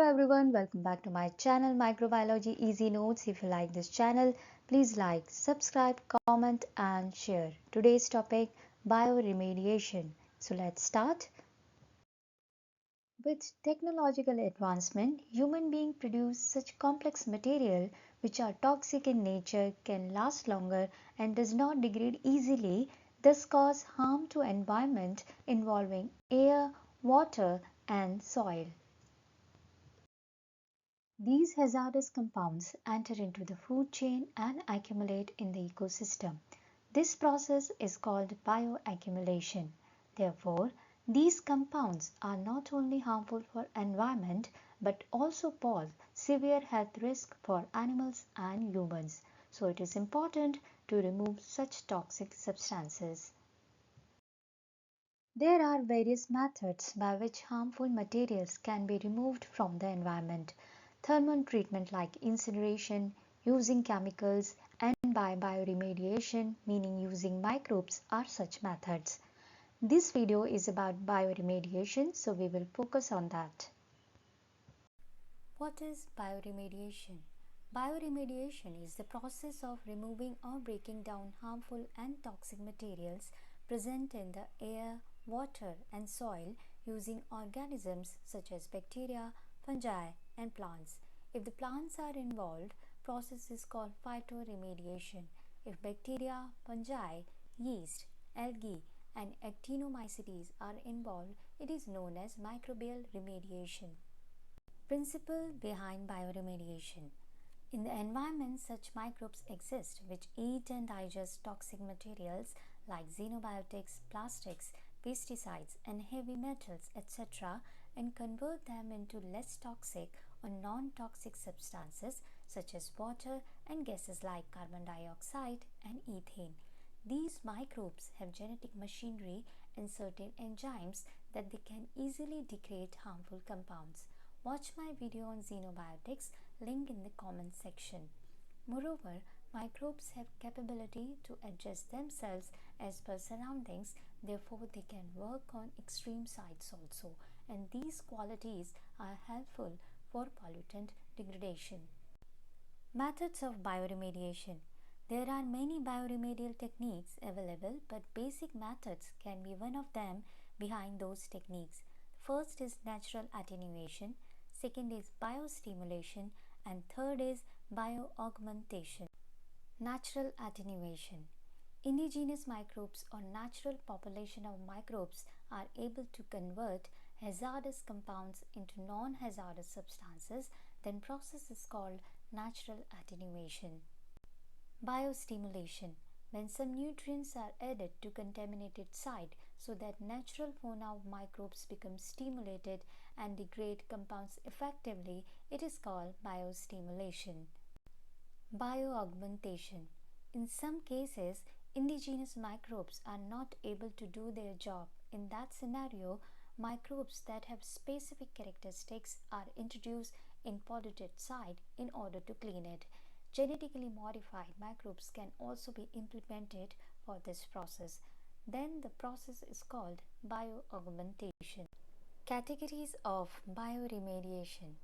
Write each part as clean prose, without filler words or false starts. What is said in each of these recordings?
Hello everyone, welcome back to my channel Microbiology Easy Notes. If you like this channel, please like, subscribe, comment and share. Today's topic, bioremediation. So let's start. With technological advancement, human beings produce such complex material which are toxic in nature, can last longer and does not degrade easily, thus cause harm to environment involving air, water and soil. These hazardous compounds enter into the food chain and accumulate in the ecosystem. This process is called bioaccumulation. Therefore, these compounds are not only harmful for environment but also pose severe health risk for animals and humans. So it is important to remove such toxic substances. There are various methods by which harmful materials can be removed from the environment. Thermal treatment like incineration, using chemicals, and by bioremediation, meaning using microbes, are such methods. This video is about bioremediation, so we will focus on that. What is bioremediation? Bioremediation is the process of removing or breaking down harmful and toxic materials present in the air, water, and soil using organisms such as bacteria, fungi, and plants. If the plants are involved, process is called phytoremediation. If bacteria, fungi, yeast, algae, and actinomycetes are involved, it is known as microbial remediation. Principle behind bioremediation. In the environment, such microbes exist which eat and digest toxic materials like xenobiotics, plastics, pesticides, and heavy metals, etc., and convert them into less toxic or non-toxic substances such as water and gases like carbon dioxide and ethane. These microbes have genetic machinery and certain enzymes that they can easily degrade harmful compounds. Watch my video on xenobiotics, link in the comment section. Moreover, microbes have capability to adjust themselves as per surroundings, therefore they can work on extreme sites also, and these qualities are helpful for pollutant degradation. Methods of bioremediation. There are many bioremedial techniques available, but basic methods can be one of them behind those techniques. First is natural attenuation, second is biostimulation, and third is bioaugmentation. Natural attenuation. Indigenous microbes or natural population of microbes are able to convert hazardous compounds into non-hazardous substances, then process is called natural attenuation. Biostimulation. When some nutrients are added to contaminated site so that natural fauna of microbes become stimulated and degrade compounds effectively, it is called biostimulation. Bioaugmentation. In some cases, indigenous microbes are not able to do their job. In that scenario, microbes that have specific characteristics are introduced in polluted site in order to clean it. Genetically modified microbes can also be implemented for this process. Then the process is called bioaugmentation. Categories of bioremediation.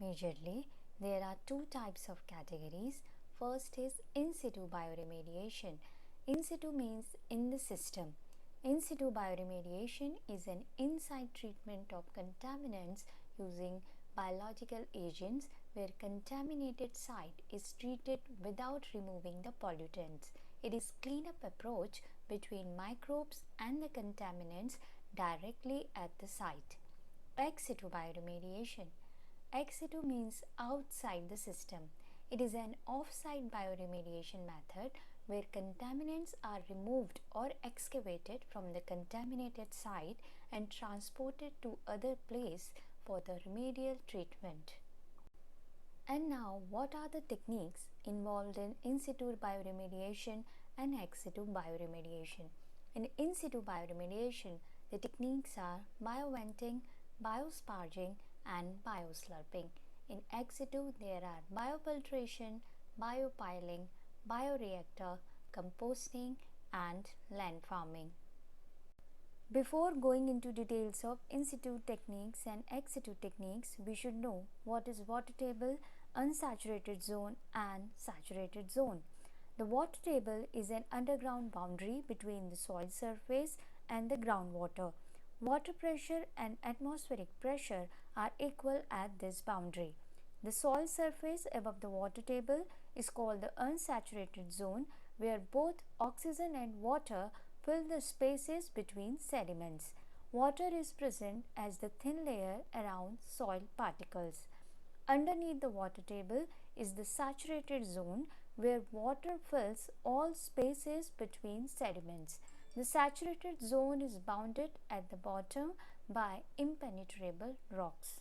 Majorly, there are two types of categories. First is in situ bioremediation. In situ means in the system. In situ bioremediation is an in-site treatment of contaminants using biological agents where contaminated site is treated without removing the pollutants. It is cleanup approach between microbes and the contaminants directly at the site. Exsitu bioremediation. Exsitu means outside the system. It is an off-site bioremediation method where contaminants are removed or excavated from the contaminated site and transported to other place for the remedial treatment. And now, what are the techniques involved in situ bioremediation and ex situ bioremediation? In situ bioremediation, the techniques are bioventing, biosparging, and bioslurping. In ex situ, there are biofiltration, biopiling, bioreactor, composting, and landfarming. Before going into details of in situ techniques and ex situ techniques, we should know what is water table, unsaturated zone and saturated zone. The water table is an underground boundary between the soil surface and the groundwater. Water pressure and atmospheric pressure are equal at this boundary. The soil surface above the water table is called the unsaturated zone, where both oxygen and water fill the spaces between sediments. Water is present as the thin layer around soil particles. Underneath the water table is the saturated zone, where water fills all spaces between sediments. The saturated zone is bounded at the bottom by impenetrable rocks.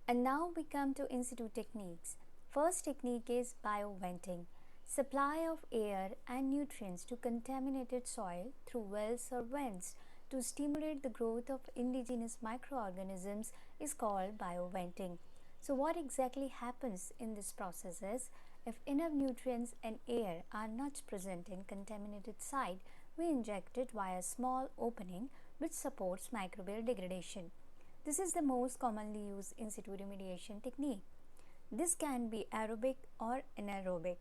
And now we come to in situ techniques. First technique is bioventing. Supply of air and nutrients to contaminated soil through wells or vents to stimulate the growth of indigenous microorganisms is called bioventing. So what exactly happens in this process is, if enough nutrients and air are not present in contaminated site, we inject it via a small opening which supports microbial degradation. This is the most commonly used in situ remediation technique. This can be aerobic or anaerobic.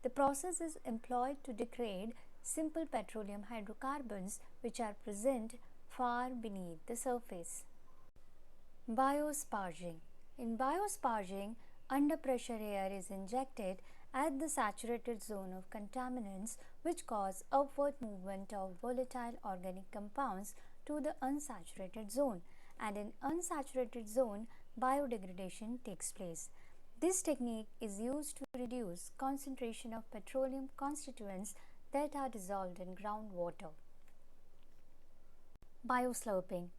The process is employed to degrade simple petroleum hydrocarbons which are present far beneath the surface. Biosparging. In biosparging, under pressure air is injected at the saturated zone of contaminants which cause upward movement of volatile organic compounds to the unsaturated zone, and in unsaturated zone biodegradation takes place. This technique is used to reduce concentration of petroleum constituents that are dissolved in groundwater. Bioslurping.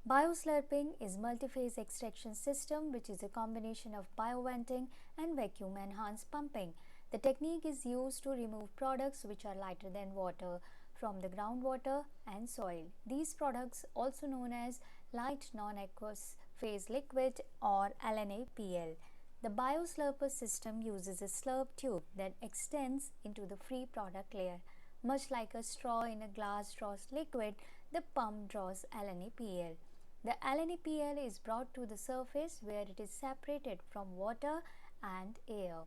Bioslurping is multi-phase extraction system which is a combination of bioventing and vacuum enhanced pumping. The technique is used to remove products which are lighter than water from the groundwater and soil. These products, also known as light non-aqueous phase liquid or LNAPL. The bioslurper system uses a slurp tube that extends into the free product layer. Much like a straw in a glass draws liquid, the pump draws LNAPL. The LNAPL is brought to the surface where it is separated from water and air.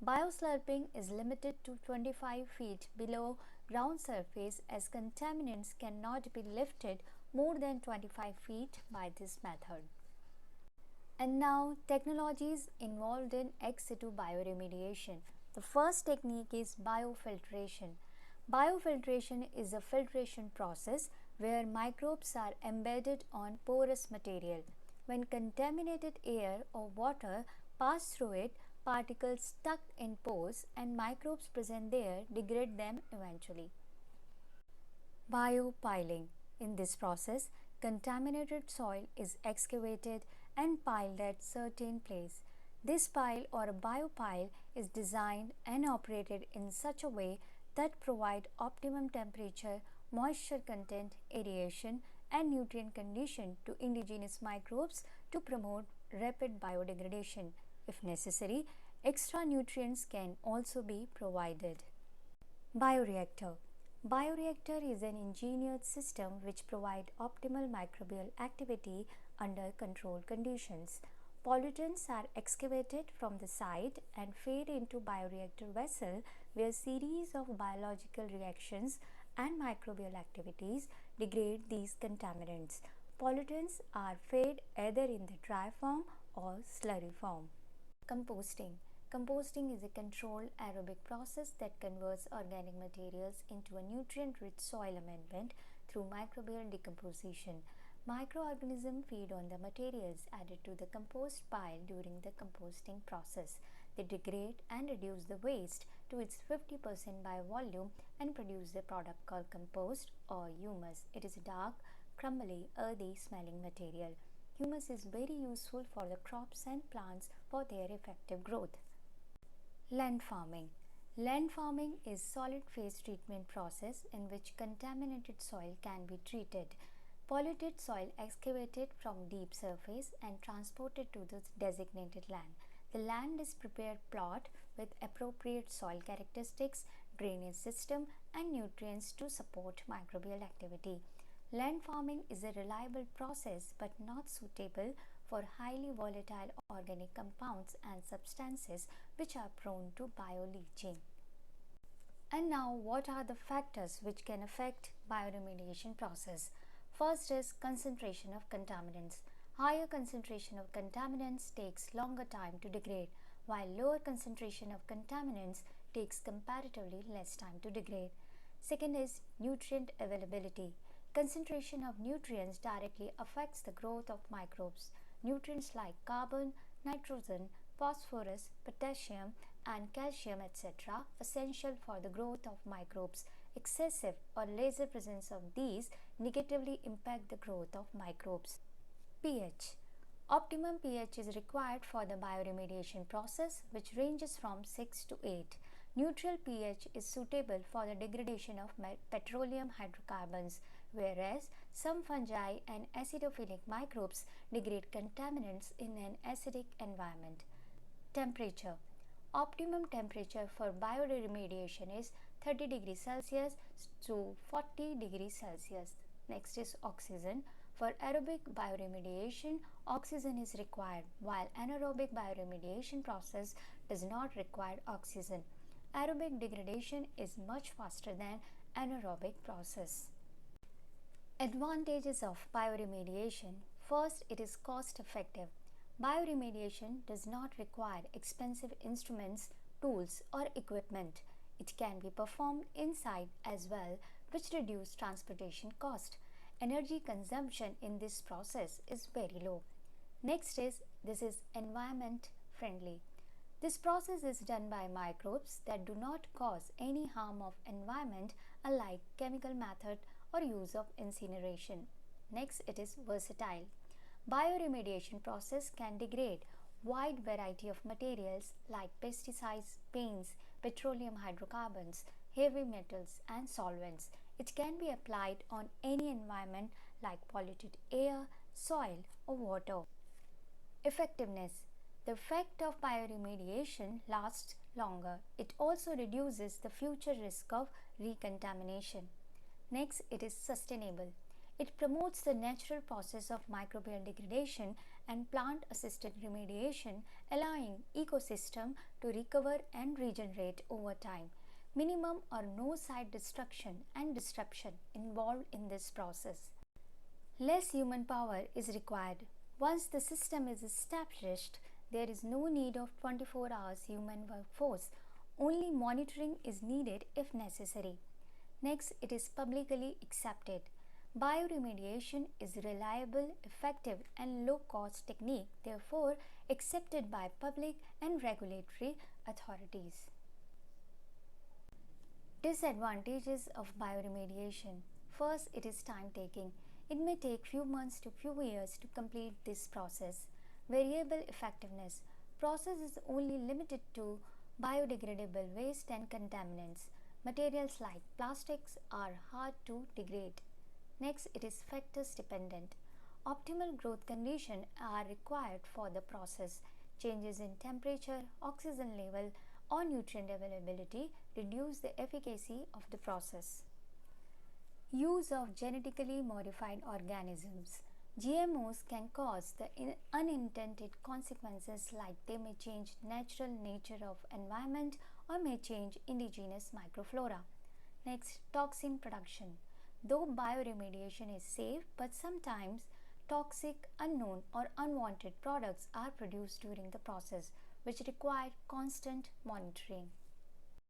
Bioslurping is limited to 25 feet below ground surface, as contaminants cannot be lifted more than 25 feet by this method. And now, technologies involved in ex situ bioremediation. The first technique is biofiltration. Biofiltration is a filtration process where microbes are embedded on porous material. When contaminated air or water pass through it, particles stuck in pores and microbes present there degrade them eventually. Biopiling. In this process, contaminated soil is excavated and piled at certain place. This pile or a biopile is designed and operated in such a way that provide optimum temperature, moisture content, aeration and nutrient condition to indigenous microbes to promote rapid biodegradation. If necessary, extra nutrients can also be provided. Bioreactor. Bioreactor is an engineered system which provides optimal microbial activity under controlled conditions. Pollutants are excavated from the site and fed into bioreactor vessel, where series of biological reactions and microbial activities degrade these contaminants. Pollutants are fed either in the dry form or slurry form. Composting. Composting is a controlled aerobic process that converts organic materials into a nutrient-rich soil amendment through microbial decomposition. Microorganisms feed on the materials added to the compost pile during the composting process. They degrade and reduce the waste to its 50% by volume and produce a product called compost or humus. It is a dark, crumbly, earthy smelling material. Humus is very useful for the crops and plants for their effective growth. Landfarming. Landfarming is solid phase treatment process in which contaminated soil can be treated. Polluted soil excavated from deep surface and transported to the designated land. The land is prepared plot with appropriate soil characteristics, drainage system and nutrients to support microbial activity. Land farming is a reliable process but not suitable for highly volatile organic compounds and substances which are prone to bioleaching. And now, what are the factors which can affect bioremediation process? First is concentration of contaminants. Higher concentration of contaminants takes longer time to degrade, while lower concentration of contaminants takes comparatively less time to degrade. Second is nutrient availability. Concentration of nutrients directly affects the growth of microbes. Nutrients like carbon, nitrogen, phosphorus, potassium, and calcium, etc., essential for the growth of microbes. Excessive or lesser presence of these negatively impact the growth of microbes. pH. Optimum pH is required for the bioremediation process, which ranges from 6 to 8. Neutral pH is suitable for the degradation of petroleum hydrocarbons, whereas some fungi and acidophilic microbes degrade contaminants in an acidic environment. Temperature. Optimum temperature for bioremediation is 30 degrees Celsius to 40 degrees Celsius. Next is oxygen. For aerobic bioremediation, oxygen is required, while anaerobic bioremediation process does not require oxygen. Aerobic degradation is much faster than anaerobic process. Advantages of bioremediation. First, it is cost effective. Bioremediation does not require expensive instruments, tools, or equipment. It can be performed inside as well, which reduces transportation cost. Energy consumption in this process is very low. Next is this is environment friendly. This process is done by microbes that do not cause any harm of environment, unlike chemical method or use of incineration. Next, it is versatile. Bioremediation process can degrade wide variety of materials like pesticides, paints, petroleum hydrocarbons, heavy metals and solvents. It can be applied on any environment like polluted air, soil or water. Effectiveness. The effect of bioremediation lasts longer. It also reduces the future risk of recontamination. Next, it is sustainable. It promotes the natural process of microbial degradation and plant-assisted remediation, allowing ecosystem to recover and regenerate over time. Minimum or no site destruction and disruption involved in this process. Less human power is required. Once the system is established, there is no need of 24 hours human workforce. Only monitoring is needed if necessary. Next, it is publicly accepted. Bioremediation is a reliable, effective and low-cost technique, therefore accepted by public and regulatory authorities. Disadvantages of bioremediation. First, it is time-taking. It may take few months to few years to complete this process. Variable effectiveness. Process is only limited to biodegradable waste and contaminants. Materials like plastics are hard to degrade. Next, it is factors dependent. Optimal growth conditions are required for the process. Changes in temperature, oxygen level, or nutrient availability reduce the efficacy of the process. Use of genetically modified organisms. GMOs can cause the unintended consequences like they may change natural nature of environment or may change indigenous microflora. Next, toxin production. Though bioremediation is safe, but sometimes toxic, unknown or unwanted products are produced during the process, which require constant monitoring.